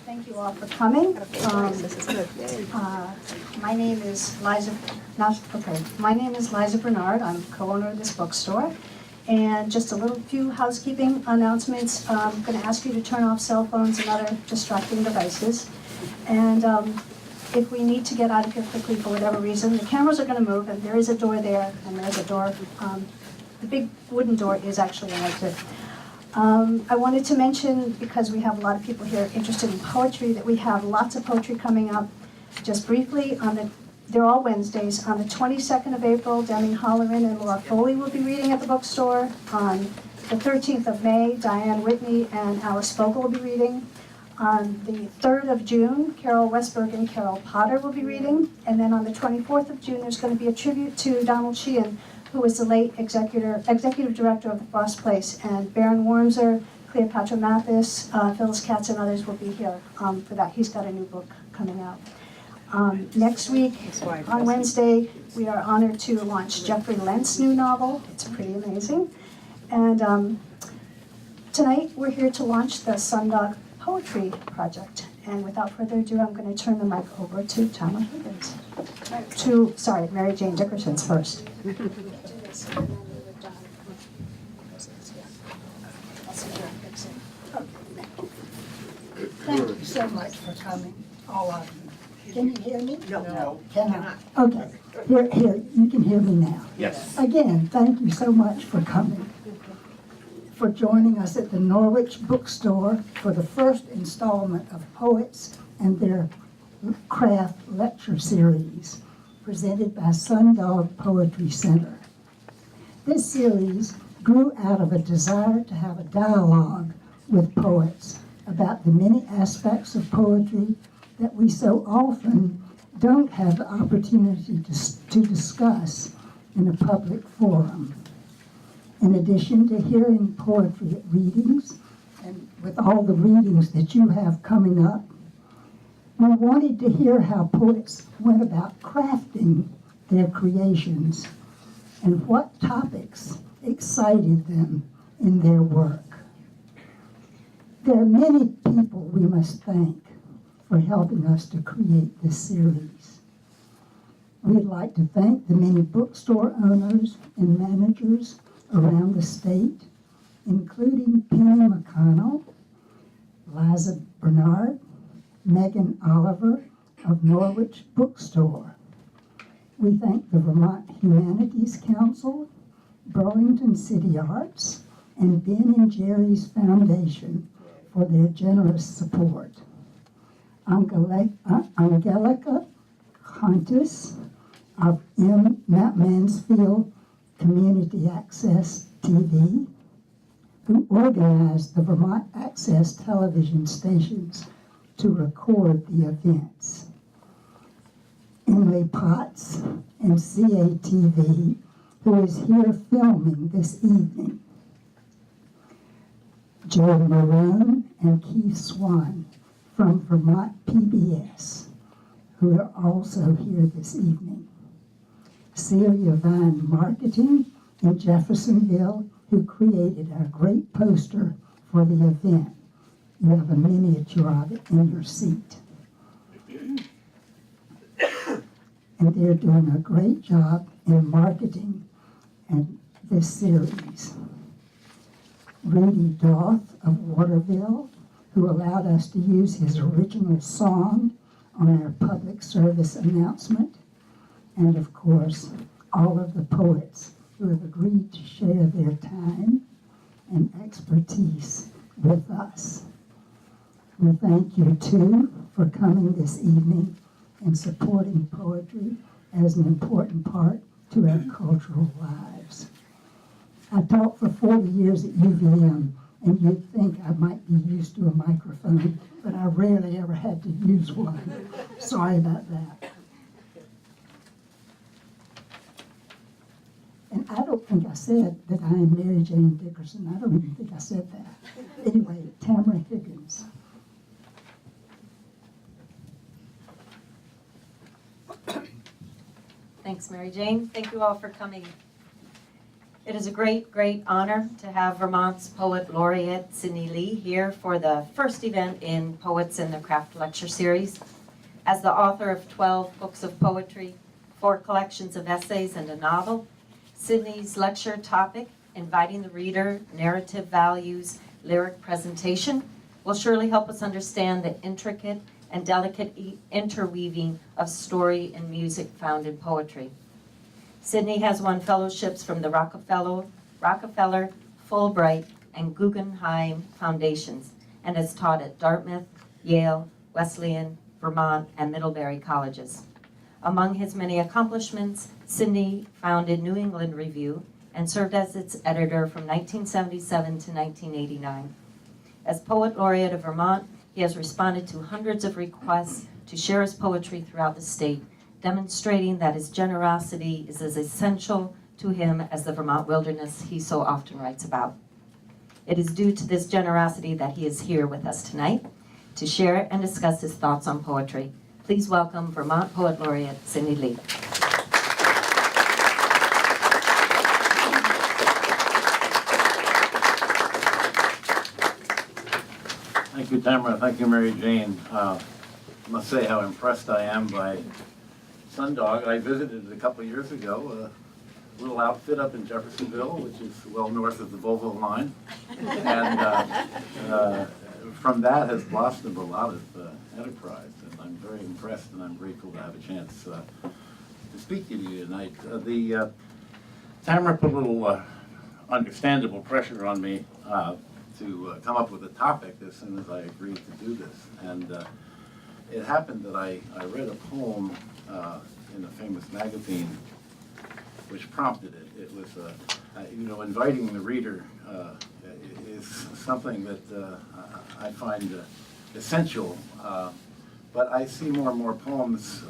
Thank you all for coming. This is good. My name is Liza. My name is Liza Bernard. I'm co-owner of this bookstore. And just a little few housekeeping announcements. I'm going to ask you to turn off cell phones and other distracting devices. And if we need to get out of here quickly for whatever reason, the cameras are going to move, and there is a door there, and there's a door. The big wooden door is actually an exit. I wanted to mention, because we have a lot of people here interested in poetry, that we have lots of poetry coming up. Just briefly, they're all Wednesdays. On the 22nd of April, Deming Holleran and Laura Foley will be reading at the bookstore. On the 13th of May, Diane Whitney and Alice Fogle will be reading. On the 3rd of June, Carol Westberg and Carol Potter will be reading. And then on the 24th of June, there's going to be a tribute to Donald Sheehan, who was the late executive director of the Frost Place. And Baron Wormser, Cleopatra Mathis, Phyllis Katz, and others will be here for that. He's got a new book coming out. Next week, on Wednesday, we are honored to launch Jeffrey Lent's new novel. It's pretty amazing. And tonight, we're here to launch the Sundog Poetry Project. And without further ado, I'm going to turn the mic over to Tamara Higgins. Mary Jane Dickerson's first. Thank you so much for coming, all of you. Can you hear me? No. Cannot. Okay. Here, you can hear me now. Yes. Again, thank you so much for coming, for joining us at the Norwich Bookstore for the first installment of Poets and Their Craft Lecture Series, presented by Sundog Poetry Center. This series grew out of a desire to have a dialogue with poets about the many aspects of poetry that we so often don't have the opportunity to discuss in a public forum. In addition to hearing poetry at readings, and with all the readings that you have coming up, we wanted to hear how poets went about crafting their creations and what topics excited them in their work. There are many people we must thank for helping us to create this series. We'd like to thank the many bookstore owners and managers around the state, including Penny McConnell, Liza Bernard, Megan Oliver of Norwich Bookstore. We thank the Vermont Humanities Council, Burlington City Arts, and Ben and Jerry's Foundation for their generous support. Angelica Contis of Mount Mansfield Community Access TV, who organized the Vermont Access television stations to record the events. Emily Potts and CATV, who is here filming this evening. Joe Marone and Keith Swan from Vermont PBS, who are also here this evening. Celia Vine Marketing in Jeffersonville, who created our great poster for the event. You have a miniature of it in your seat. And they're doing a great job in marketing and this series. Rudy Doth of Waterville, who allowed us to use his original song on our public service announcement. And of course, all of the poets who have agreed to share their time and expertise with us. We thank you too for coming this evening and supporting poetry as an important part to our cultural lives. I taught for 40 years at UVM, and you'd think I might be used to a microphone, but I rarely ever had to use one. Sorry about that. And I don't think I said that I am Mary Jane Dickerson. I don't even think I said that. Anyway, Tamara Higgins. Thanks, Mary Jane. Thank you all for coming. It is a great, great honor to have Vermont's Poet Laureate Sidney Lee here for the first event in Poets in the Craft Lecture Series. As the author of 12 books of poetry, 4 collections of essays, and a novel, Sidney's lecture topic, Inviting the Reader, Narrative Values, Lyric Presentation, will surely help us understand the intricate and delicate interweaving of story and music found in poetry. Sidney has won fellowships from the Rockefeller, Fulbright, and Guggenheim Foundations, and has taught at Dartmouth, Yale, Wesleyan, Vermont, and Middlebury colleges. Among his many accomplishments, Sidney founded New England Review and served as its editor from 1977 to 1989. As Poet Laureate of Vermont, he has responded to hundreds of requests to share his poetry throughout the state, demonstrating that his generosity is as essential to him as the Vermont wilderness he so often writes about. It is due to this generosity that he is here with us tonight to share and discuss his thoughts on poetry. Please welcome Vermont Poet Laureate Sidney Lee. Thank you, Tamara. Thank you, Mary Jane. I must say how impressed I am by Sundog. I visited it a couple of years ago, a little outfit up in Jeffersonville, which is well north of the Volvo line. And from that has blossomed a lot of enterprise, and I'm very impressed, and I'm grateful to have a chance to speak to you tonight. Tamara put a little understandable pressure on me to come up with a topic as soon as I agreed to do this. And it happened that I read a poem in a famous magazine which prompted it. It was, inviting the reader is something that I find essential, but I see more and more poems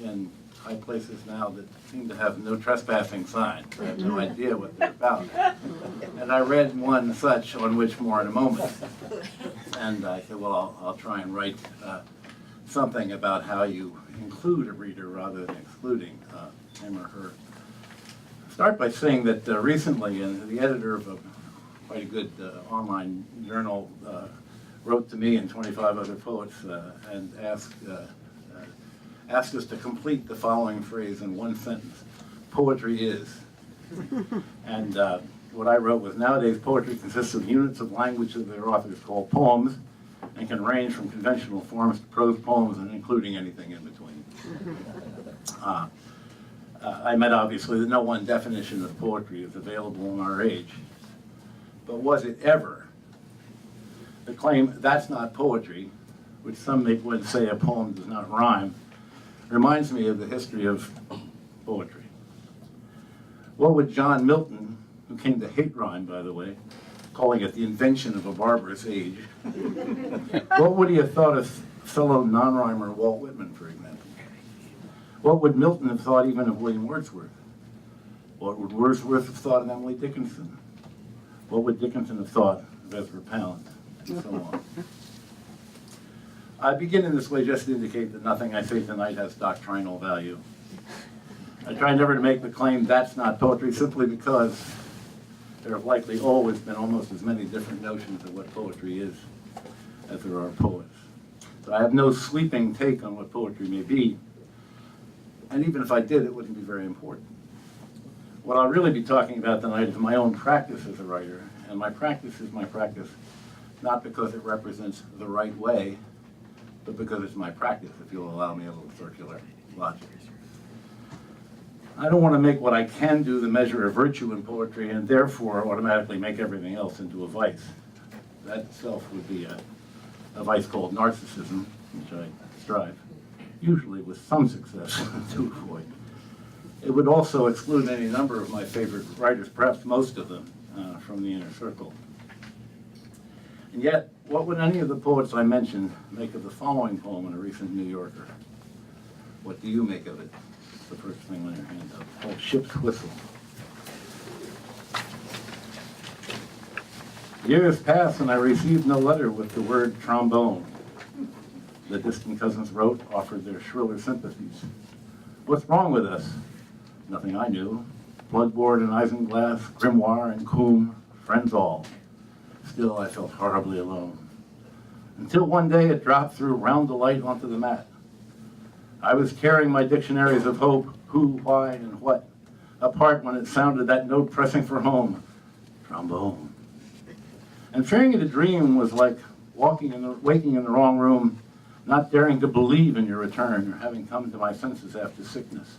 in high places now that seem to have no trespassing signs. I have no idea what they're about. And I read one such, on which more in a moment. And I said, well, I'll try and write something about how you include a reader rather than excluding him or her. Start by saying that recently, the editor of quite a good online journal wrote to me and 25 other poets and asked us to complete the following phrase in one sentence: poetry is. And what I wrote was, nowadays poetry consists of units of language that their authors call poems, and can range from conventional forms to prose poems, and including anything in between. I meant, obviously, that no one definition of poetry is available in our age. But was it ever? The claim, that's not poetry, which some would say a poem does not rhyme, reminds me of the history of poetry. What would John Milton, who came to hate rhyme, by the way, calling it the invention of a barbarous age, what would he have thought of fellow non-rhymer Walt Whitman, for example? What would Milton have thought even of William Wordsworth? What would Wordsworth have thought of Emily Dickinson? What would Dickinson have thought of Ezra Pound? And so on. I begin in this way just to indicate that nothing I say tonight has doctrinal value. I try never to make the claim that's not poetry, simply because there have likely always been almost as many different notions of what poetry is as there are poets. So I have no sweeping take on what poetry may be, and even if I did, it wouldn't be very important. What I'll really be talking about tonight is my own practice as a writer, and my practice is my practice not because it represents the right way, but because it's my practice, if you'll allow me a little circular logic. I don't want to make what I can do the measure of virtue in poetry, and therefore automatically make everything else into a vice. That itself would be a vice called narcissism, which I strive, usually with some success, to avoid. It would also exclude any number of my favorite writers, perhaps most of them, from the inner circle. And yet, what would any of the poets I mentioned make of the following poem in a recent New Yorker? What do you make of it? It's the first thing on your hand up. It's called Ship's Whistle. Years pass and I received no letter with the word trombone. The distant cousins wrote, offered their shriller sympathies. What's wrong with us? Nothing I knew. Bloodboard and isinglass, grimoire and comb, friends all. Still, I felt horribly alone. Until one day it dropped through round the light onto the mat. I was carrying my dictionaries of hope, who, why, and what, apart when it sounded that note pressing for home, trombone. And fearing it a dream was like waking in the wrong room, not daring to believe in your return, or having come to my senses after sickness.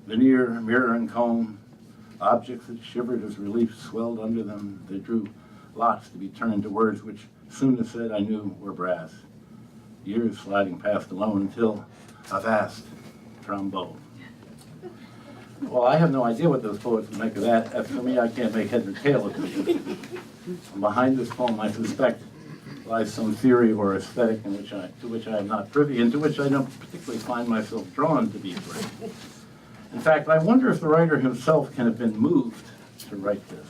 Veneer, mirror, and comb, objects that shivered as relief swelled under them, they drew lots to be turned to words which soon as said I knew were brass. Years sliding past alone until, avast, trombone. Well, I have no idea what those poets would make of that. As for me, I can't make head or tail of it. And behind this poem, I suspect, lies some theory or aesthetic to which I am not privy, and to which I don't particularly find myself drawn to be free. In fact, I wonder if the writer himself can have been moved to write this.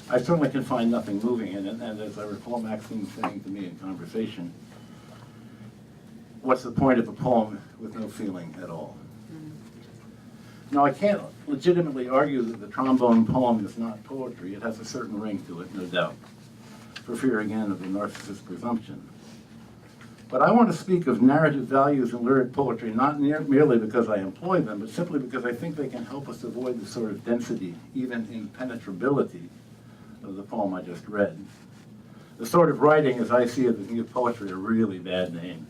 I certainly can find nothing moving in it, and as I recall Maxine saying to me in conversation, what's the point of a poem with no feeling at all? Now, I can't legitimately argue that the trombone poem is not poetry. It has a certain ring to it, no doubt, for fear again of the narcissist presumption. But I want to speak of narrative values in lyric poetry, not merely because I employ them, but simply because I think they can help us avoid the sort of density, even impenetrability, of the poem I just read. The sort of writing, as I see it, that can give poetry a really bad name,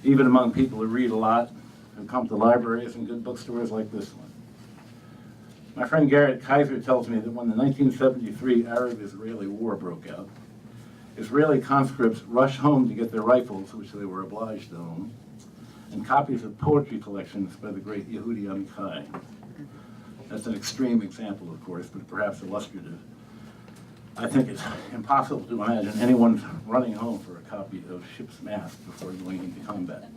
even among people who read a lot, who come to libraries and good bookstores like this one. My friend Garrett Kaiser tells me that when the 1973 Arab-Israeli War broke out, Israeli conscripts rushed home to get their rifles, which they were obliged to own, and copies of poetry collections by the great Yehudi Amichai. That's an extreme example, of course, but perhaps illustrative. I think it's impossible to imagine anyone running home for a copy of Ship's Mast before going into combat.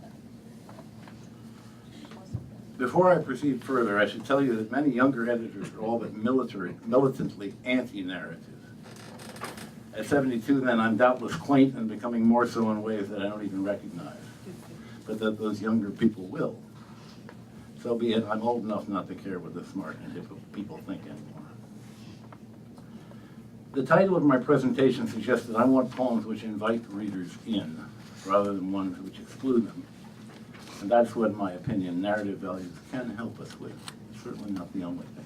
Before I proceed further, I should tell you that many younger editors are all but militantly anti-narrative. At 72 then, I'm doubtless quaint and becoming more so in ways that I don't even recognize, but that those younger people will. So be it, I'm old enough not to care what the smart and hip people think anymore. The title of my presentation suggests that I want poems which invite readers in, rather than ones which exclude them. And that's what, in my opinion, narrative values can help us with. Certainly not the only thing.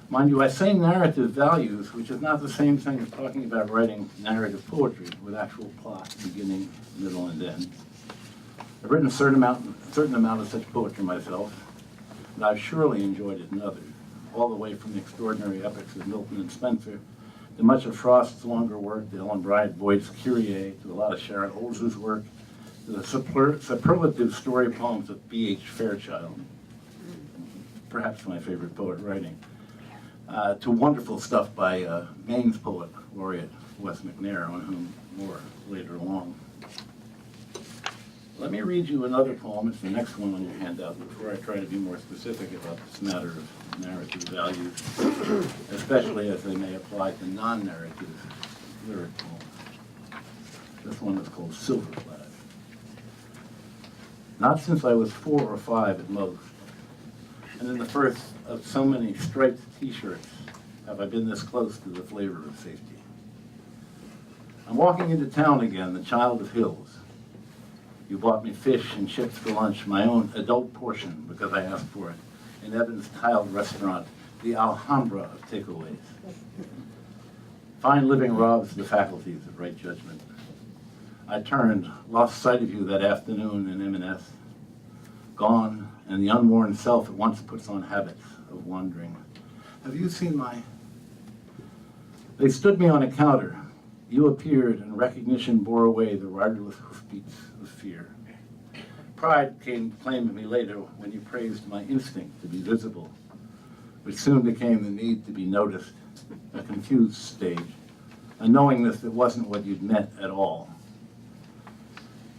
Mind you, I say narrative values, which is not the same thing as talking about writing narrative poetry with actual plot, beginning, middle, and end. I've written a certain amount of such poetry myself, and I've surely enjoyed it in others, all the way from the extraordinary epics of Milton and Spenser, to much of Frost's longer work, to Ellen Boyd's Kyrie, to a lot of Sharon Olds's work, to the superlative story poems of B.H. Fairchild, perhaps my favorite poet writing, to wonderful stuff by Maine's poet laureate Wes McNair, on whom more later along. Let me read you another poem. It's the next one on your handout before I try to be more specific about this matter of narrative values, especially as they may apply to non-narrative lyric poems. This one is called Silver Flash. Not since I was 4 or 5 at most, and in the first of so many striped t-shirts have I been this close to the flavor of safety. I'm walking into town again, the child of hills. You bought me fish and chips for lunch, my own adult portion because I asked for it, in Evans' tiled restaurant, the Alhambra of takeaways. Fine living robs the faculties of right judgment. I turned, lost sight of you that afternoon in M&S. Gone, and the unworn self at once puts on habits of wandering. Have you seen my... They stood me on a counter. You appeared, and recognition bore away the riderless hoofbeats of fear. Pride came to claim me later when you praised my instinct to be visible, which soon became the need to be noticed, a confused stage, a knowingness that wasn't what you'd meant at all.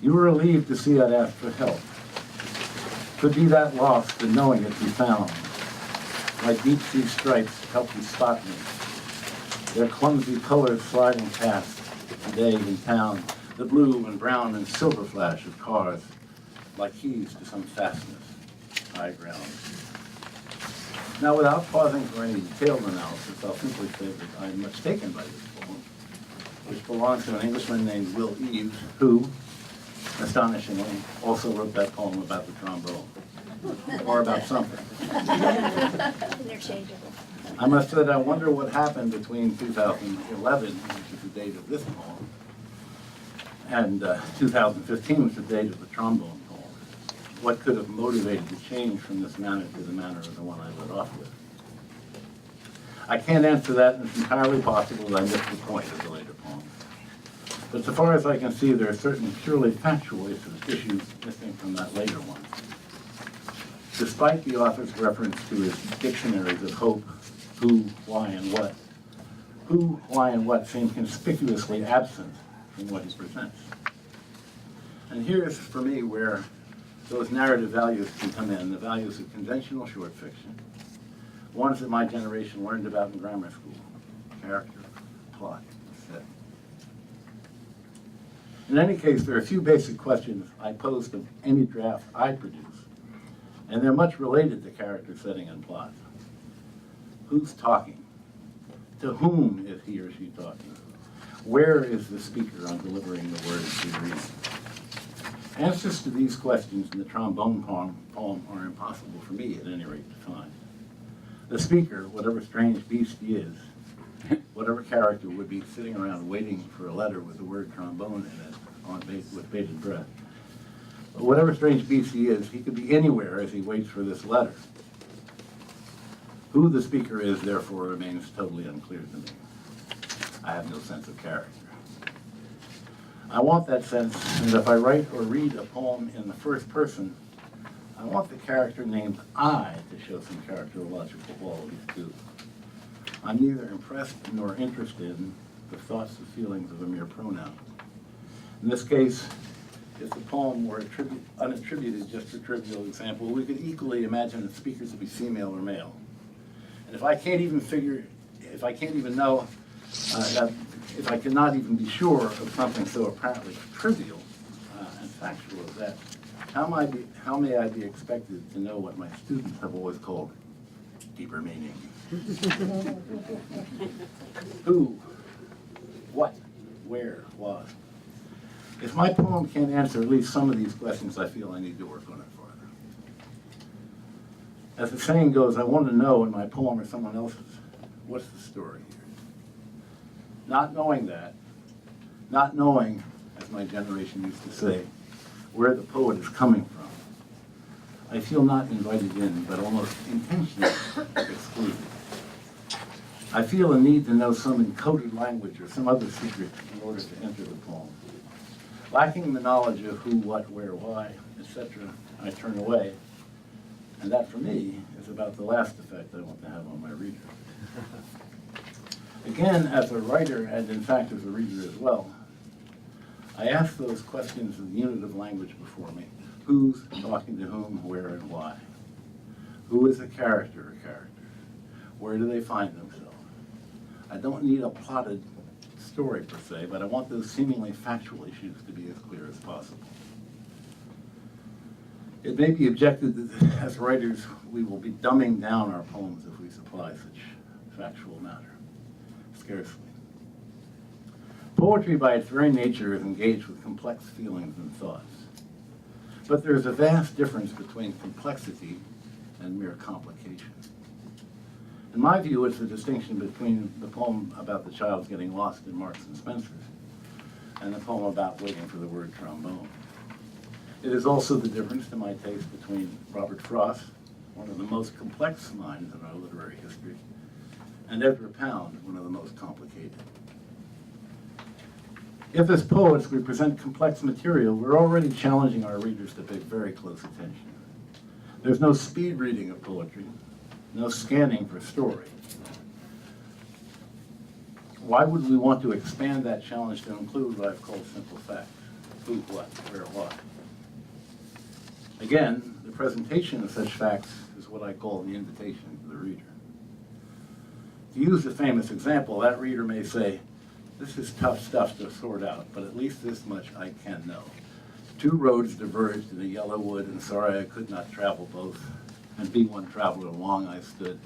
You were relieved to see I'd asked for help. Could be that lost and knowing it be found. My deep sea stripes helped you spot me. Their clumsy colors sliding past today in town, the blue and brown and silver flash of cars, like keys to some fastness, high ground. Now, without pausing for any detailed analysis, I'll simply say that I'm much taken by this poem, which belongs to an Englishman named Will Eves, who, astonishingly, also wrote that poem about the trombone, or about something. Interchangeable. I must say that I wonder what happened between 2011, which is the date of this poem, and 2015, which is the date of the trombone poem. What could have motivated the change from this manner to the manner of the one I led off with? I can't answer that, and it's entirely possible that I missed the point of the later poem. But so far as I can see, there are certain purely factual issues missing from that later one. Despite the author's reference to his dictionaries of hope, who, why, and what, who, why, and what seem conspicuously absent from what he presents. And here's, for me, where those narrative values can come in, the values of conventional short fiction, ones that my generation learned about in grammar school: character, plot, setting. In any case, there are a few basic questions I pose to any draft I produce, and they're much related to character, setting, and plot. Who's talking? To whom is he or she talking? Where is the speaker on delivering the words we read? Answers to these questions in the trombone poem are impossible for me, at any rate, to find. The speaker, whatever strange beast he is, whatever character would be sitting around waiting for a letter with the word trombone in it, with bated breath. But whatever strange beast he is, he could be anywhere as he waits for this letter. Who the speaker is, therefore, remains totally unclear to me. I have no sense of character. I want that sense, and if I write or read a poem in the first person, I want the character named I to show some characterological qualities too. I'm neither impressed nor interested in the thoughts and feelings of a mere pronoun. In this case, if the poem were unattributed just for trivial example, we could equally imagine the speakers to be female or male. And if I can't even know, if I cannot even be sure of something so apparently trivial and factual as that, how may I be expected to know what my students have always called deeper meaning? Who, what, where, why? If my poem can't answer at least some of these questions, I feel I need to work on it further. As the saying goes, I want to know in my poem or someone else's, what's the story here? Not knowing that, not knowing, as my generation used to say, where the poet is coming from, I feel not invited in, but almost intentionally excluded. I feel a need to know some encoded language or some other secret in order to enter the poem. Lacking the knowledge of who, what, where, why, etc., I turn away, and that for me is about the last effect I want to have on my reader. Again, as a writer, and in fact as a reader as well, I ask those questions in the unit of language before me. Who's talking to whom, where, and why? Who is a character or characters? Where do they find themselves? I don't need a plotted story per se, but I want those seemingly factual issues to be as clear as possible. It may be objected that as writers, we will be dumbing down our poems if we supply such factual matter. Scarcely. Poetry, by its very nature, is engaged with complex feelings and thoughts. But there's a vast difference between complexity and mere complication. In my view, it's the distinction between the poem about the child getting lost in Marks and Spencer's and the poem about waiting for the word trombone. It is also the difference, to my taste, between Robert Frost, one of the most complex minds in our literary history, and Ezra Pound, one of the most complicated. If as poets we present complex material, we're already challenging our readers to pay very close attention. There's no speed reading of poetry, no scanning for story. Why would we want to expand that challenge to include what I've called simple facts? Who, what, where, why? Again, the presentation of such facts is what I call the invitation to the reader. To use the famous example, that reader may say, this is tough stuff to sort out, but at least this much I can know. 2 roads diverged in a yellow wood, and sorry I could not travel both. and be one traveler long I stood,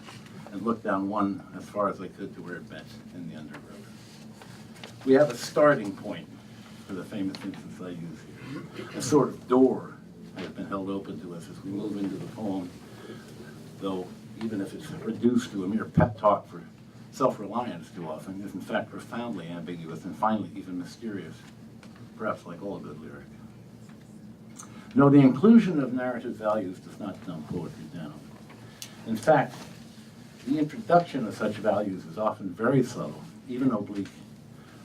and looked down one as far as I could to where it bent in the undergrowth. We have a starting point for the famous instance I use here. A sort of door has been held open to us as we move into the poem, though even if it's reduced to a mere pep talk for self-reliance too often, is in fact profoundly ambiguous and finally even mysterious, perhaps like all good lyric. No, the inclusion of narrative values does not dumb poetry down. In fact, the introduction of such values is often very subtle, even oblique,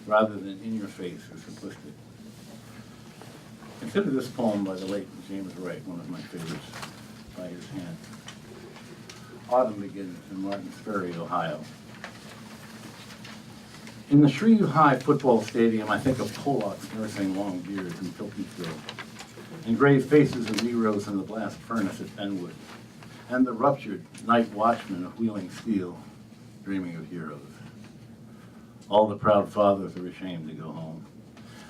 rather than in your face or simplistic. Consider this poem by the late James Wright, one of my favorites, by his hand. Autumn begins in Martins Ferry, Ohio. In the Shreve High football stadium, I think of Polacks nursing long beards in Pilkeyville, and grave faces of Neros in the blast furnace at Benwood, and the ruptured night watchman of Wheeling Steel, dreaming of heroes. All the proud fathers are ashamed to go home.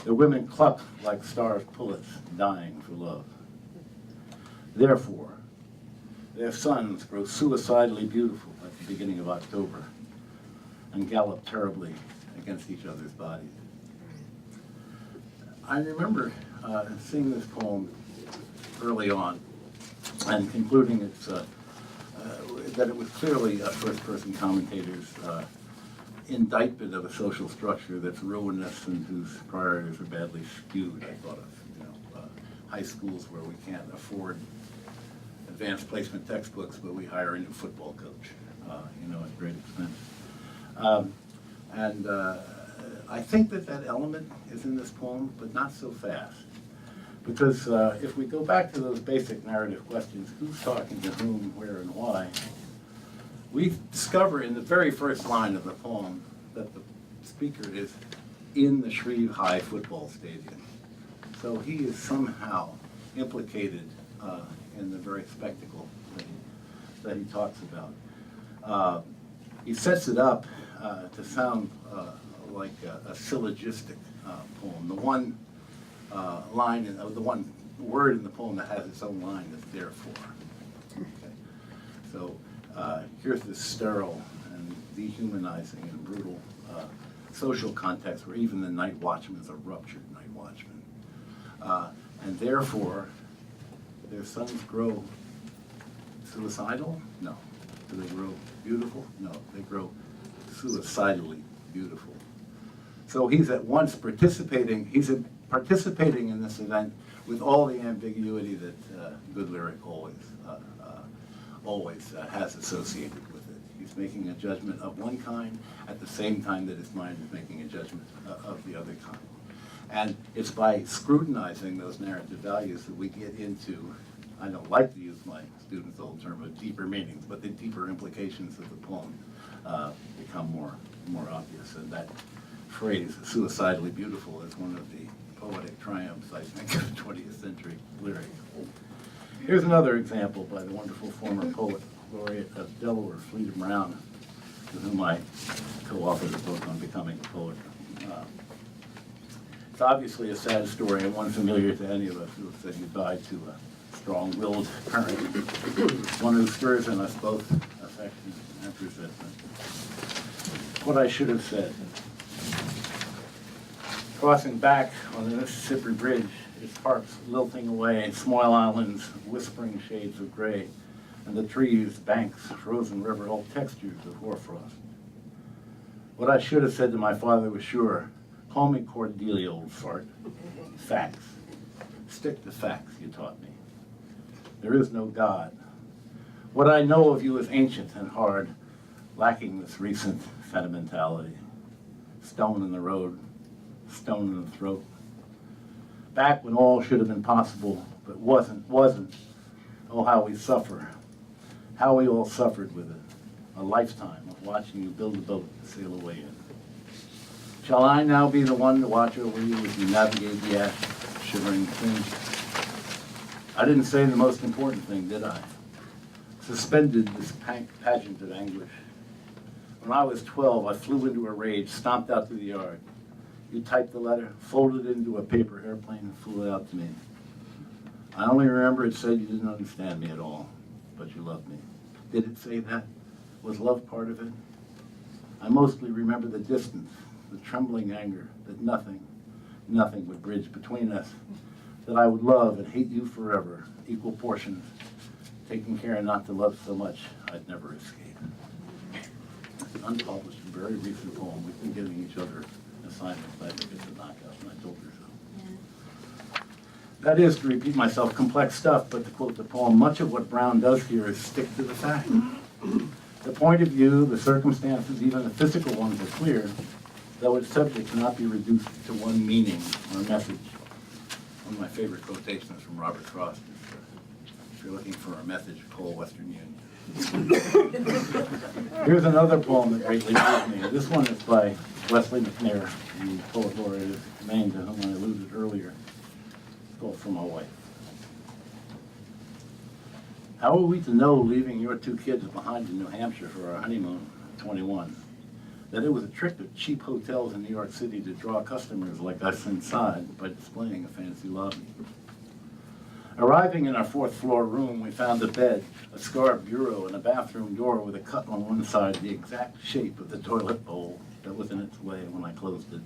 The women cluck like starved pullets, dying for love. Therefore, their sons grow suicidally beautiful at the beginning of October and gallop terribly against each other's bodies. I remember seeing this poem early on and concluding that it was clearly a first-person commentator's indictment of a social structure that's ruinous and whose priorities are badly skewed. I thought of high schools where we can't afford advanced placement textbooks, but we hire a new football coach, at great expense. I think that element is in this poem, but not so fast. Because if we go back to those basic narrative questions, who's talking to whom, where, and why, we discover in the very first line of the poem that the speaker is in the Shreve High football stadium. So he is somehow implicated in the very spectacle that he talks about. He sets it up to sound like a syllogistic poem. The one the one word in the poem that has its own line is therefore. Okay. So here's this sterile and dehumanizing and brutal social context where even the night watchman is a ruptured night watchman. And therefore, their sons grow suicidal? No. Do they grow beautiful? No. They grow suicidally beautiful. So he's at once participating in this event with all the ambiguity that good lyric always has associated with it. He's making a judgment of one kind at the same time that his mind is making a judgment of the other kind. And it's by scrutinizing those narrative values that we get into, I don't like to use my students' old term of deeper meanings, but the deeper implications of the poem become more obvious. And that phrase, suicidally beautiful, is one of the poetic triumphs, I think, of the 20th century lyric. Here's another example by the wonderful former poet laureate of Delaware, Fleet Brown, with whom I co-authored a book on becoming a poet. It's obviously a sad story and one familiar to any of us who have said goodbye to a strong-willed parent, one who stirs in us both affection and resentment. What I should have said. Crossing back on the Mississippi Bridge, its harps lilting away, small islands, whispering shades of gray, and the trees, banks, frozen river, all textures of hoarfrost. What I should have said to my father was sure, call me Cordelia, old fart. Facts. Stick to facts, you taught me. There is no God. What I know of you is ancient and hard, lacking this recent sentimentality. Stone in the road, stone in the throat. Back when all should have been possible, but wasn't. Oh, how we suffer. How we all suffered with it. A lifetime of watching you build a boat to sail away in. Shall I now be the one to watch over you as you navigate the ash, shivering thing? I didn't say the most important thing, did I? Suspended this pageant of anguish. When I was 12, I flew into a rage, stomped out to the yard. You typed the letter, folded it into a paper airplane, and flew it out to me. I only remember it said you didn't understand me at all. but you love me. Did it say that? Was love part of it? I mostly remember the distance, the trembling anger that nothing would bridge between us, that I would love and hate you forever, equal portions, taking care not to love so much I'd never escape. It's an unpublished, very recent poem. We've been giving each other assignments. I think it's a knockout, and I told her so. That is, to repeat myself, complex stuff, but to quote the poem, much of what Brown does here is stick to the fact. The point of view, the circumstances, even the physical ones are clear, though its subject cannot be reduced to one meaning or message. One of my favorite quotations from Robert Frost is, if you're looking for a message, call Western Union. Here's another poem that greatly moved me. This one is by Wesley McNair, the poet laureate of Maine, to whom I alluded earlier. It's called For My Wife. How are we to know, leaving your two kids behind in New Hampshire for our honeymoon at 21, that it was a trick of cheap hotels in New York City to draw customers like us inside by displaying a fancy lobby? Arriving in our fourth-floor room, we found a bed, a scarred bureau, and a bathroom door with a cut on one side, the exact shape of the toilet bowl that was in its way when I closed it.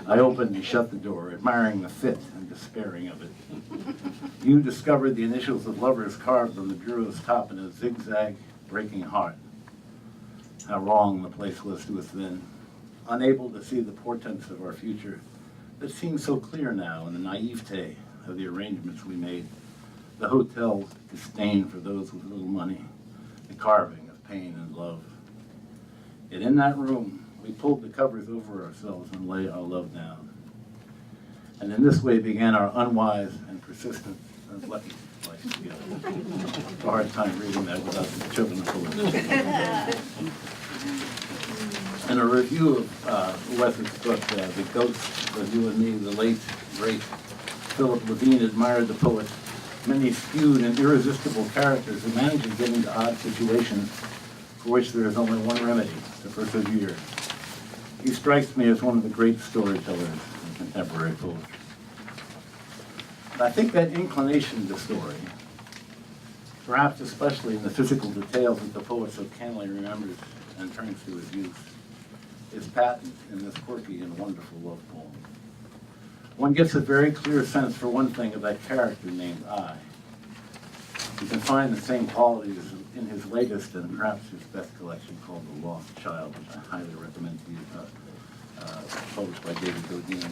I opened and shut the door, admiring the fit and despairing of it. You discovered the initials of lovers carved on the bureau's top in a zigzag, breaking heart. How wrong the place was to us then, unable to see the portents of our future that seem so clear now in the naivete of the arrangements we made, the hotel's disdain for those with little money, the carving of pain and love. Yet in that room, we pulled the covers over ourselves and lay our love down. And in this way began our unwise and persistent and lucky life together. It's a hard time reading that without the children of poetry. In a review of Wes's book, The Ghost of You and Me, the late, great Philip Levine admired the poet, many skewed and irresistible characters who manage to get into odd situations for which there is only one remedy, to persevere. He strikes me as one of the great storytellers in contemporary poetry. And I think that inclination to story, perhaps especially in the physical details that the poet so candidly remembers and turns to his youth, is patent in this quirky and wonderful love poem. One gets a very clear sense, for one thing, of that character named I. You can find the same qualities in his latest and perhaps his best collection called The Lost Child, which I highly recommend to you, published by David Godine.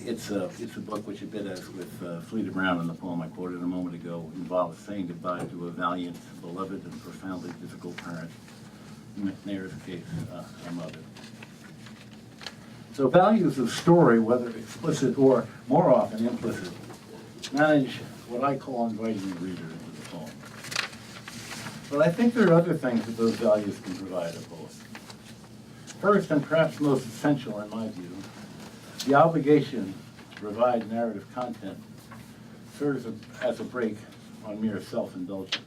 It's a book which, a bit as with Fleda Brown in the poem I quoted a moment ago, involves saying goodbye to a valiant, beloved, and profoundly difficult parent. In McNair's case, a mother. So values of story, whether explicit or more often implicit, manage what I call inviting the reader into the poem. But I think there are other things that those values can provide a poet. First, and perhaps most essential in my view, the obligation to provide narrative content serves as a break on mere self-indulgence.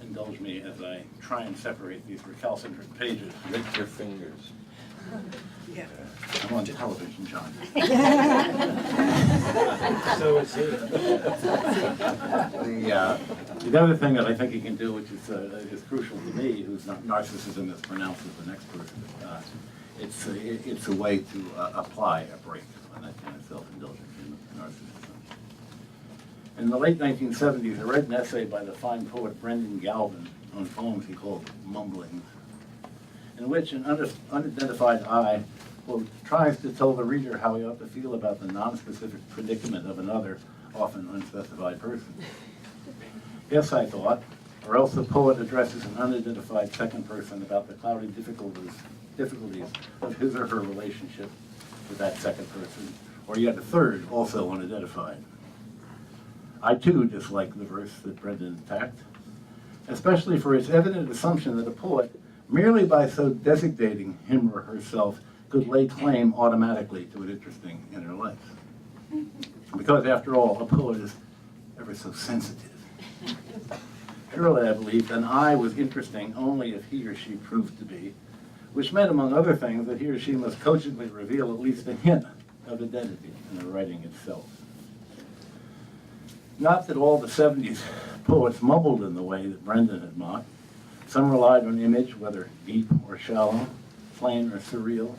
Indulge me as I try and separate these recalcitrant pages. Lick your fingers. I'm on television, John. So is he. The other thing that I think he can do, which is crucial to me, whose narcissism is pronounced as the next person, it's a way to apply a break on that kind of self-indulgence in narcissism. In the late 1970s, I read an essay by the fine poet Brendan Galvin on poems he called Mumblings, in which an unidentified I, quote, tries to tell the reader how he ought to feel about the nonspecific predicament of another, often unspecified person. Yes, I thought, or else the poet addresses an unidentified second person about the cloudy difficulties of his or her relationship with that second person, or yet a third, also unidentified. I too dislike the verse that Brendan attacked, especially for its evident assumption that a poet, merely by so designating him or herself, could lay claim automatically to an interesting inner life. Because after all, a poet is ever so sensitive. Surely, I believe, an I was interesting only if he or she proved to be, which meant, among other things, that he or she must cogently reveal at least a hint of identity in the writing itself. Not that all the 70s poets mumbled in the way that Brendan had mocked. Some relied on image, whether deep or shallow, plain or surreal.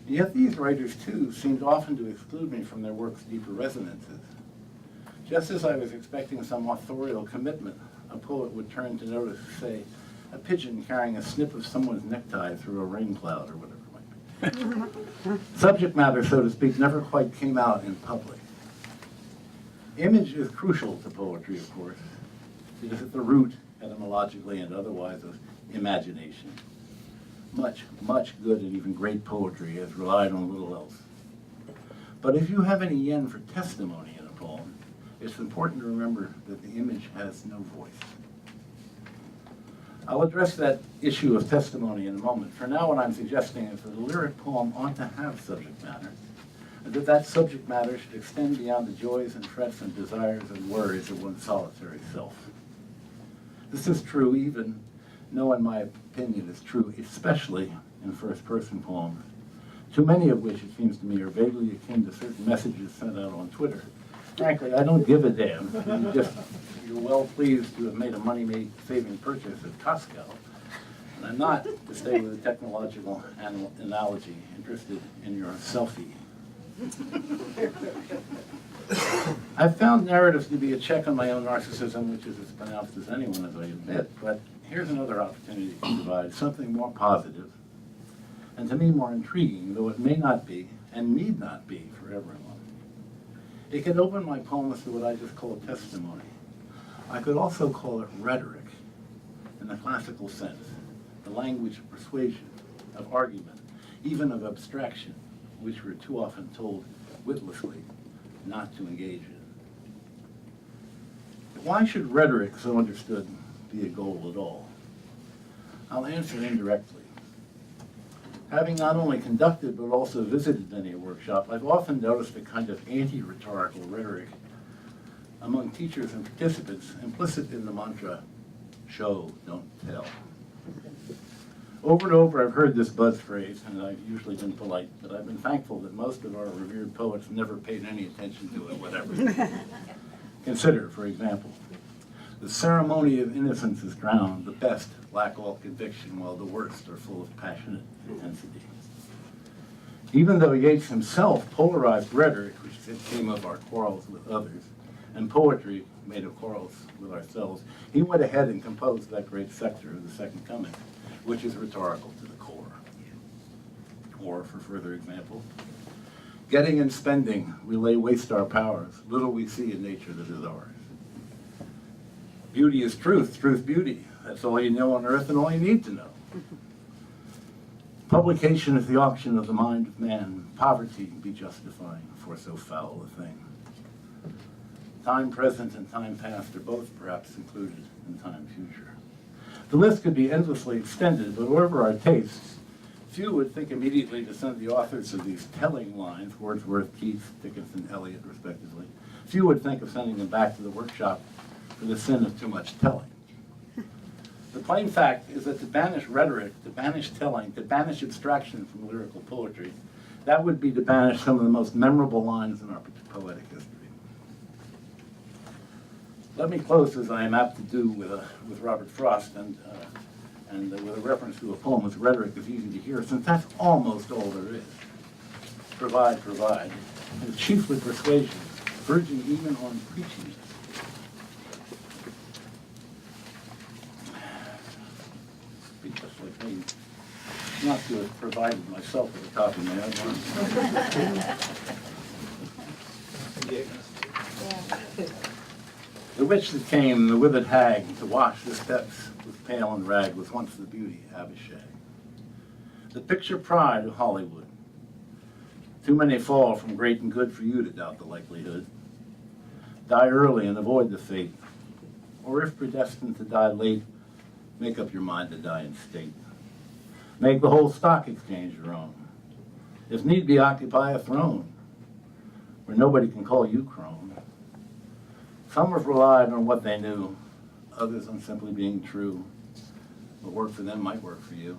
Yet these writers, too, seemed often to exclude me from their work's deeper resonances. Just as I was expecting some authorial commitment, a poet would turn to notice, say, a pigeon carrying a snip of someone's necktie through a rain cloud or whatever it might be. Subject matter, so to speak, never quite came out in public. Image is crucial to poetry, of course. It is at the root, etymologically and otherwise, of imagination. Much, much good and even great poetry has relied on little else. But if you have any yen for testimony in a poem, it's important to remember that the image has no voice. I'll address that issue of testimony in a moment. For now, what I'm suggesting is that a lyric poem ought to have subject matter, and that that subject matter should extend beyond the joys and frets and desires and worries of one's solitary self. This is true even, no, in my opinion, is true, especially in first-person poems, too many of which, it seems to me, are vaguely akin to certain messages sent out on Twitter. Frankly, I don't give a damn. You're well pleased to have made a money-saving purchase at Costco. And I'm not, to stay with a technological analogy, interested in your selfie. I've found narratives to be a check on my own narcissism, which is as pronounced as anyone, as I admit, but here's another opportunity to provide something more positive, and to me more intriguing, though it may not be, and need not be, for everyone. It could open my poems to what I just call testimony. I could also call it rhetoric, in the classical sense, the language of persuasion, of argument, even of abstraction, which we're too often told witlessly not to engage in. Why should rhetoric, so understood, be a goal at all? I'll answer indirectly. Having not only conducted but also visited many a workshop, I've often noticed a kind of anti-rhetorical rhetoric among teachers and participants implicit in the mantra, show, don't tell. Over and over I've heard this buzz phrase, and I've usually been polite, but I've been thankful that most of our revered poets never paid any attention to it, whatever. Consider, for example, the ceremony of innocence is drowned, the best lack all conviction, while the worst are full of passionate intensity. Even though Yeats himself polarized rhetoric, which came of our quarrels with others, and poetry made of quarrels with ourselves, he went ahead and composed that great sector of the Second Coming, which is rhetorical to the core. Or, for further example, getting and spending, we lay waste our powers, little we see in nature that is ours. Beauty is truth, truth beauty. That's all you know on earth and all you need to know. Publication is the auction of the mind of man. Poverty be justifying for so foul a thing. Time present and time past are both perhaps included in time future. The list could be endlessly extended, but wherever our tastes, few would think immediately to send the authors of these telling lines, Wordsworth, Keats, Dickinson, Eliot, respectively, few would think of sending them back to the workshop for the sin of too much telling. The plain fact is that to banish rhetoric, to banish telling, to banish abstraction from lyrical poetry, that would be to banish some of the most memorable lines in our poetic history. Let me close, as I am apt to do, with Robert Frost, and with a reference to a poem with rhetoric is easy to hear, since that's almost all there is. Provide, and chiefly persuasion, verging even on preaching. Just like me, not to have provided myself with a copy, may I? The witch that came, the withered hag, to wash the steps with pale and rag, was once the beauty Abishag. The picture pride of Hollywood. Too many fall from great and good for you to doubt the likelihood. Die early and avoid the fate, or if predestined to die late, make up your mind to die in state. Make the whole stock exchange your own. If need be, occupy a throne where nobody can call you crone. Some have relied on what they knew, others on simply being true. What worked for them might work for you.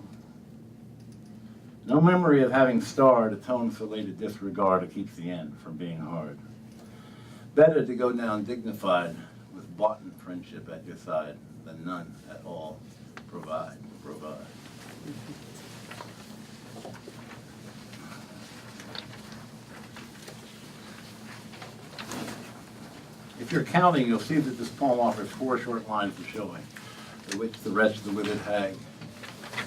No memory of having starred atones for later disregard or keeps the end from being hard. Better to go down dignified with boughten friendship at your side than none at all. Provide. If you're counting, you'll see that this poem offers 4 short lines of showing the which the wretch, the withered hag,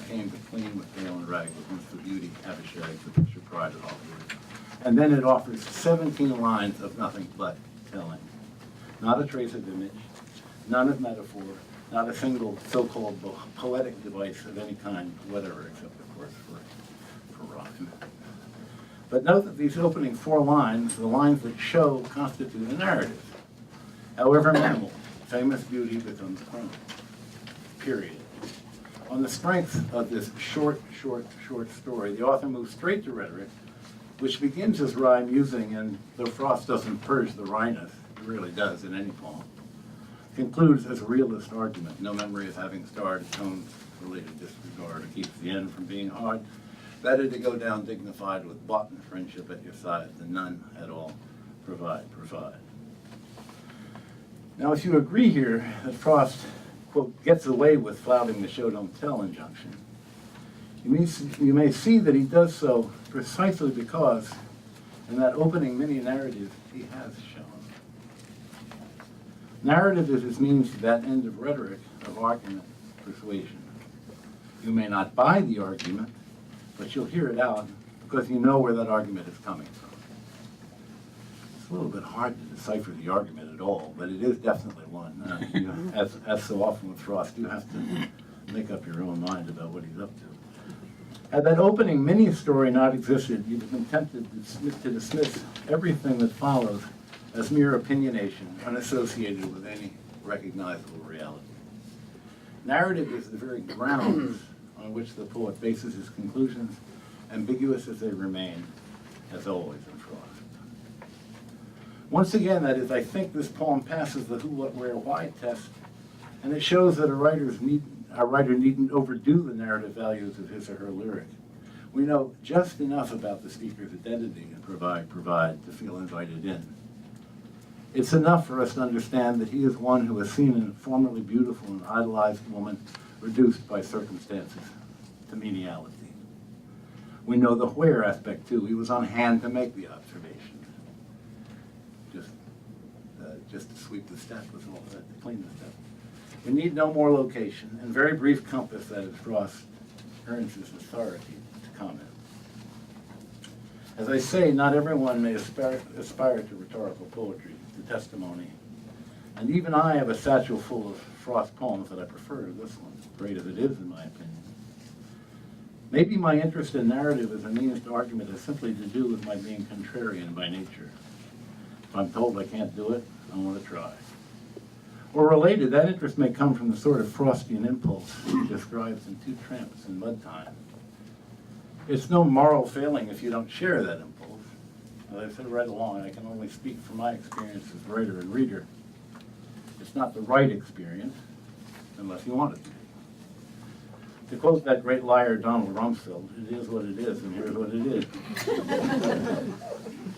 came to clean with veil and rag with once the beauty, Abishag, the picture pride of all beauty. And then it offers 17 lines of nothing but telling. Not a trace of image, none of metaphor, not a single so-called poetic device of any kind, whatever, except of course for rhyme. But note that these opening 4 lines, the lines that show, constitute a narrative. However minimal, famous beauty becomes crowned. Period. On the strength of this short story, the author moves straight to rhetoric, which begins as rhyme using, and though Frost doesn't purge the wryness, it really does in any poem, concludes as a realist argument. No memory of having starred, tones related disregard, it keeps the end from being hard. Better to go down dignified with boughten friendship at your side than none at all. Provide. Now, if you agree here that Frost, quote, gets away with flouting the show don't tell injunction, you may see that he does so precisely because in that opening mini-narrative he has shown. Narrative is his means to that end of rhetoric, of argument, persuasion. You may not buy the argument, but you'll hear it out because you know where that argument is coming from. It's a little bit hard to decipher the argument at all, but it is definitely one. As so often with Frost, you have to make up your own mind about what he's up to. Had that opening mini-story not existed, you'd have been tempted to dismiss everything that follows as mere opinionation, unassociated with any recognizable reality. Narrative is the very grounds on which the poet bases his conclusions, ambiguous as they remain, as always in Frost. Once again, that is, I think this poem passes the who, what, where, why test, and it shows that a writer needn't overdo the narrative values of his or her lyric. We know just enough about the speaker's identity and provide to feel invited in. It's enough for us to understand that he is one who has seen a formerly beautiful and idolized woman reduced by circumstances to meniality. We know the where aspect too. He was on hand to make the observation. Just to sweep the step was all that, to clean the step. We need no more location, and very brief compass that is Frost earns his authority to comment. As I say, not everyone may aspire to rhetorical poetry, to testimony, and even I have a satchel full of Frost poems that I prefer to this one, great as it is in my opinion. Maybe my interest in narrative as a means to argument has simply to do with my being contrarian by nature. If I'm told I can't do it, I want to try. Or related, that interest may come from the sort of Frostian impulse he describes in 2 Tramps in Mud Time. It's no moral failing if you don't share that impulse. As I said right along, I can only speak from my experience as writer and reader. It's not the right experience, unless you want it to be. To quote that great liar Donald Rumsfeld, it is what it is, and here's what it is.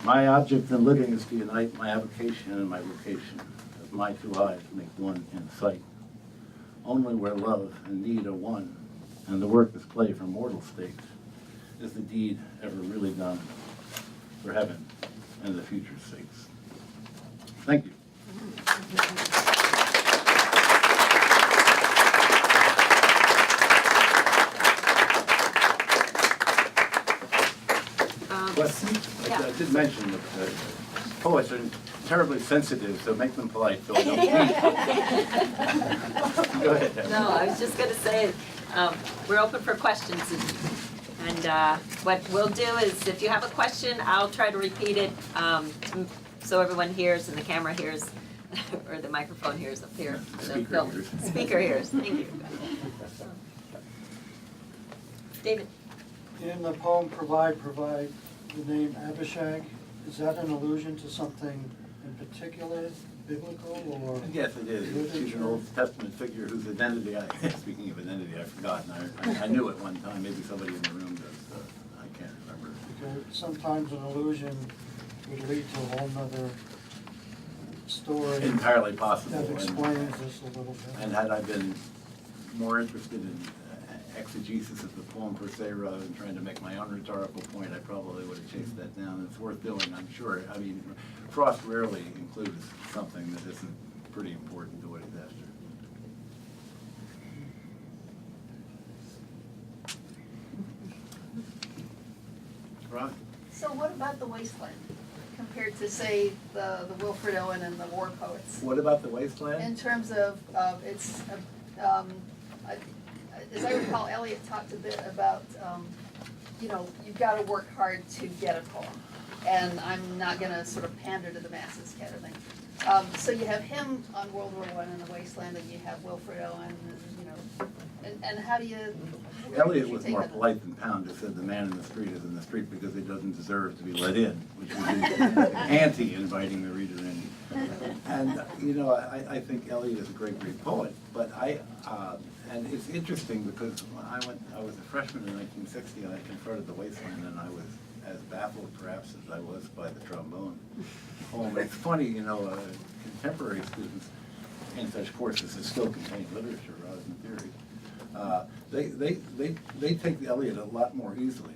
My object in living is to unite my avocation and my vocation, as my 2 eyes make one in sight. Only where love and need are one, and the work is play for mortal stakes, is the deed ever really done for heaven and the future's sakes. Thank you. Yeah. I did mention that poets are terribly sensitive, so make them polite so I don't bleed. Go ahead. No, I was just going to say, we're open for questions. And what we'll do is, if you have a question, I'll try to repeat it so everyone hears and the camera hears, or the microphone hears up here. Speaker hears. Thank you. David. In the poem Provide, the name Abishag, is that an allusion to something in particular, biblical or? Yes, it is. She's an Old Testament figure whose identity, speaking of identity, I've forgotten. I knew it one time. Maybe somebody in the room does. I can't remember. Because sometimes an allusion would lead to a whole nother story Entirely possible. that And- explains this a little bit. And had I been more interested in exegesis of the poem per se rather than trying to make my own rhetorical point, I probably would have chased that down. It's worth doing, I'm sure. I mean, Frost rarely includes something that isn't pretty important to what he's after. Rob? So what about the wasteland compared to, say, the Wilfred Owen and the war poets? What about the wasteland? In terms of, it's, I- as I recall, Eliot talked a bit about, you know, you've got to work hard to get a poem. And I'm not gonna sort of pander to the masses kind of thing. So you have him on World War I in the wasteland, and you have Wilfred Owen, and, you know, and how do you? where Elliot did you was take more that? polite than Pound, who said the man in the street is in the street because he doesn't deserve to be let in, which is anti-inviting the reader in. And, you know, I think Elliot is a great, great poet, but and it's interesting because when I was a freshman in 1960 and I confronted the wasteland, and I was as baffled perhaps as I was by the trombone poem. It's funny, you know, contemporary students in such courses that still contain literature rather than theory, they take Eliot a lot more easily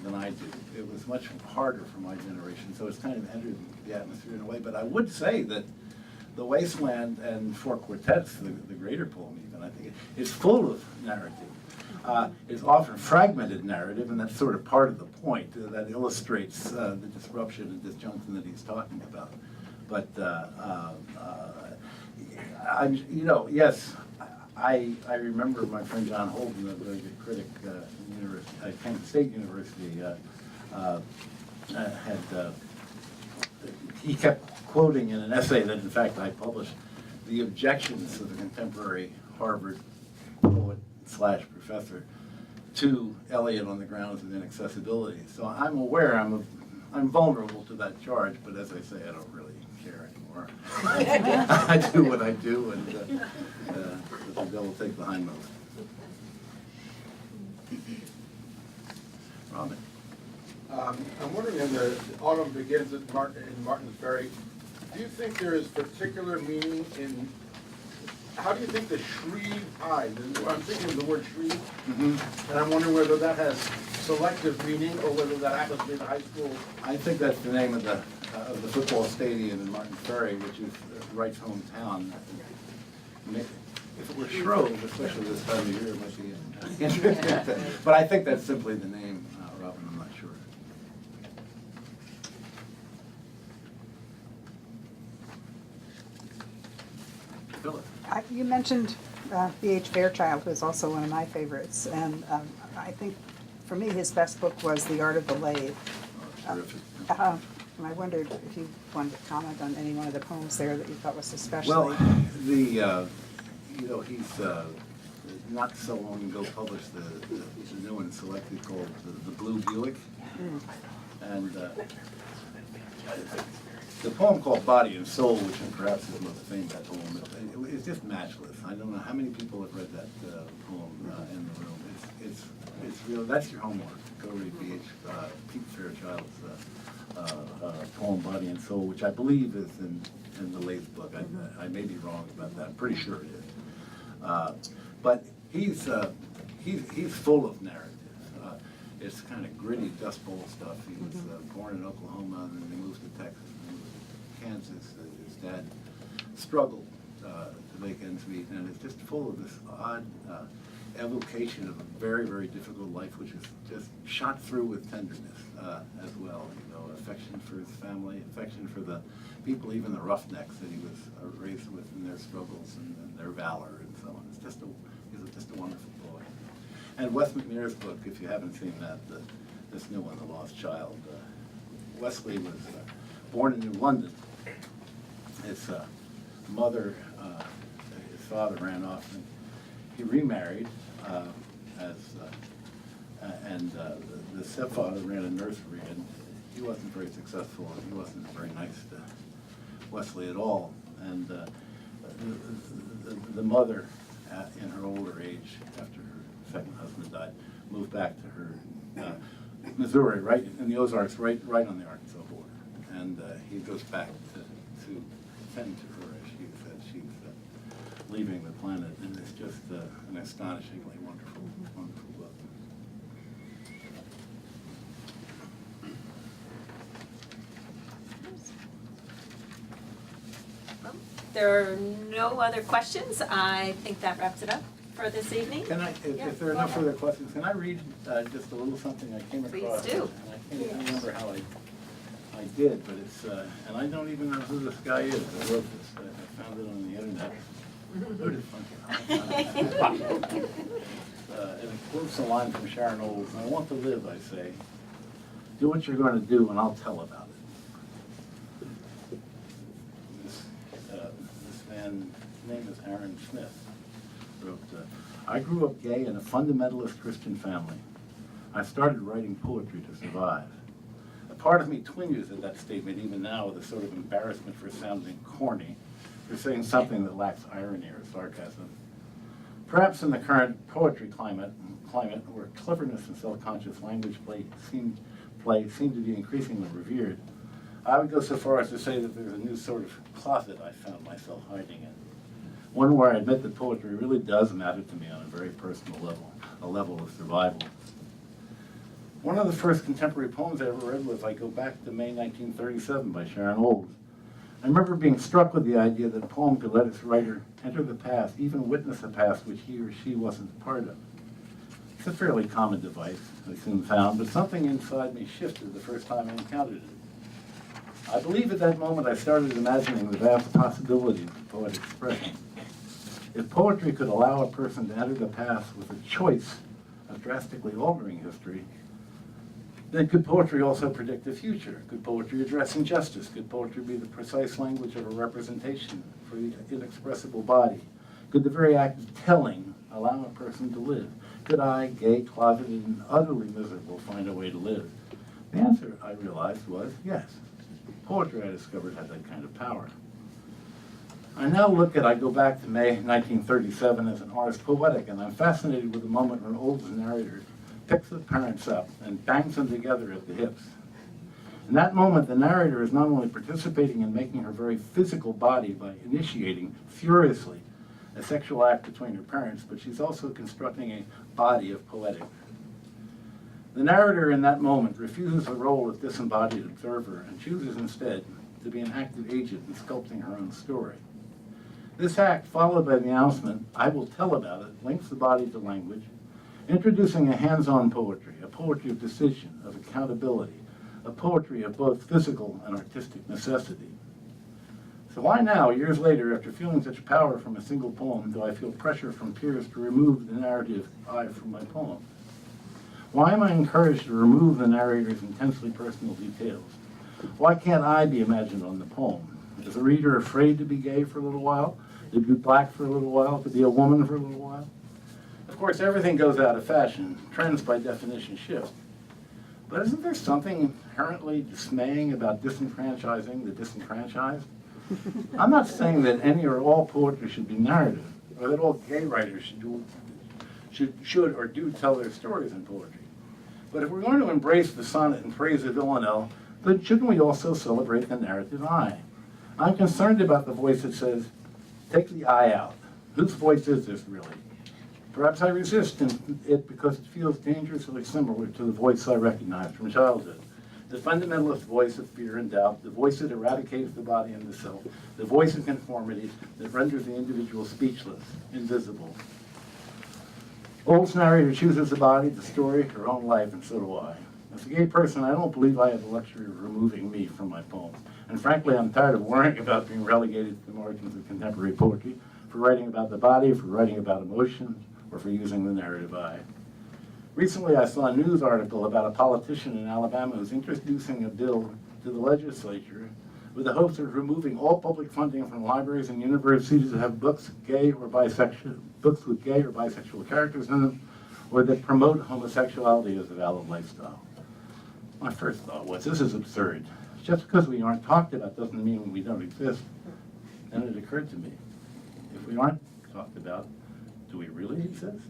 than I do. It was much harder for my generation, so it's kind of entered the atmosphere in a way. But I would say that The Wasteland and Four Quartets, the greater poem even, I think, is full of narrative. It's often fragmented narrative, and that's sort of part of the point that illustrates the disruption and disjunction that he's talking about. But you know, yes, I remember my friend John Holden, a very good critic at Kansas State University, he kept quoting in an essay that in fact I published the objections of a contemporary Harvard poet / professor to Eliot on the grounds of inaccessibility. So I'm aware I'm vulnerable to that charge, but as I say, I don't really care anymore. I do what I do, and the devil take the hindmost. Robin. I'm wondering, in the Autumn Begins in Martin's Ferry, do you think there is particular meaning in, how do you think the Shreve Eyes, and I'm thinking of the word Shreve, and I'm wondering whether that has selective meaning or whether that happens to be the high school. I think that's the name of the football stadium in Martin's Ferry, which is Wright's hometown. If it were Shrove, especially this time of year, it might be interesting. But I think that's simply the name, Robin, I'm not sure. Philip. You mentioned B.H. Fairchild, who is also one of my favorites, and I think for me his best book was The Art of the Lathe. Terrific. And I wondered if you wanted to comment on any one of the poems there that you thought was especially. Well, you know, he's not so long ago published the new one selected called the Blue Buick, and the poem called Body and Soul, which is perhaps his most famous poem, it's just matchless. I don't know how many people have read that poem in the room. It's real. That's your homework. Go read Pete Fairchild's poem Body and Soul, which I believe is in the Lathe book. I may be wrong about that. I'm pretty sure it is. But he's full of narrative. It's kind of gritty Dust Bowl stuff. He was born in Oklahoma, and then he moved to Texas, and Kansas. His dad struggled to make ends meet, and it's just full of this odd evocation of a very, very difficult life, which is just shot through with tenderness as well. You know, affection for his family, affection for the people, even the roughnecks that he was raised with in their struggles and their valor and so on. He's just a wonderful boy. And Wes McNair's book, if you haven't seen that, this new one, The Lost Child. Wesley was born in New London. His mother, his father ran off, and he remarried, and the stepfather ran a nursery, and he wasn't very successful, and he wasn't very nice to Wesley at all. And the mother, in her older age, after her second husband died, moved back to her Missouri, right in the Ozarks, right on the Arkansas border. And he goes back to send to her as she's leaving the planet, and it's just an astonishingly wonderful, wonderful book. Well, there are no other questions. I think that wraps it up for this evening. Can I, if there are no further questions, can I read just a little something I came Please across? do. And I can't even remember how I did, but it's, and I don't even know who this guy is that wrote this. I found it on the internet. Who did it? And it quotes a line from Sharon Olds: "I want to live, I say. Do what you're going to do, and I'll tell about it." This man's name is Aaron Smith. Wrote, "I grew up gay in a fundamentalist Christian family. I started writing poetry to survive. A part of me twinges at that statement even now with a sort of embarrassment for sounding corny, for saying something that lacks irony or sarcasm. Perhaps in the current poetry climate where cleverness and self-conscious language play seem to be increasingly revered, I would go so far as to say that there's a new sort of closet I found myself hiding in. One where I admit that poetry really does matter to me on a very personal level, a level of survival." One of the first contemporary poems I ever read was "I Go Back to May 1937" by Sharon Olds. I remember being struck with the idea that a poem could let its writer enter the past, even witness a past which he or she wasn't part of. It's a fairly common device, I soon found, but something inside me shifted the first time I encountered it. I believe at that moment I started imagining the vast possibilities of poetic expression. If poetry could allow a person to enter the past with a choice of drastically altering history, then could poetry also predict the future? Could poetry address injustice? Could poetry be the precise language of a representation for the inexpressible body? Could the very act of telling allow a person to live? Could I, gay, closeted, and utterly miserable, find a way to live? The answer, I realized, was yes. Poetry, I discovered, had that kind of power. I now look at "I Go Back to May 1937" as an ars poetic, and I'm fascinated with the moment when Olds' narrator picks the parents up and bangs them together at the hips. In that moment, the narrator is not only participating in making her very physical body by initiating furiously a sexual act between her parents, but she's also constructing a body of poetic. The narrator in that moment refuses the role of disembodied observer and chooses instead to be an active agent in sculpting her own story. This act, followed by the announcement, "I will tell about it," links the body to language, introducing a hands-on poetry, a poetry of decision, of accountability, a poetry of both physical and artistic necessity. So why now, years later, after feeling such power from a single poem, do I feel pressure from peers to remove the narrative I from my poem? Why am I encouraged to remove the narrator's intensely personal details? Why can't I be imagined on the poem? Is the reader afraid to be gay for a little while, to be black for a little while, to be a woman for a little while? Of course, everything goes out of fashion. Trends, by definition, shift. But isn't there something inherently dismaying about disenfranchising the disenfranchised? I'm not saying that any or all poetry should be narrative, or that all gay writers should or do tell their stories in poetry. But if we're going to embrace the sonnet and praise of Villanelle, then shouldn't we also celebrate the narrative I? I'm concerned about the voice that says, take the I out. Whose voice is this really? Perhaps I resist it because it feels dangerously similar to the voice I recognized from childhood. The fundamentalist voice of fear and doubt, the voice that eradicates the body and the self, the voice of conformity that renders the individual speechless, invisible. Olds' narrator chooses the body, the story, her own life, and so do I. As a gay person, I don't believe I have the luxury of removing me from my poems. And frankly, I'm tired of worrying about being relegated to the margins of contemporary poetry, for writing about the body, for writing about emotions, or for using the narrative I. Recently, I saw a news article about a politician in Alabama who's introducing a bill to the legislature with the hopes of removing all public funding from libraries and universities that have books with gay or bisexual characters in them, or that promote homosexuality as a valid lifestyle. My first thought was, this is absurd. Just because we aren't talked about doesn't mean we don't exist. Then it occurred to me, if we aren't talked about, do we really exist?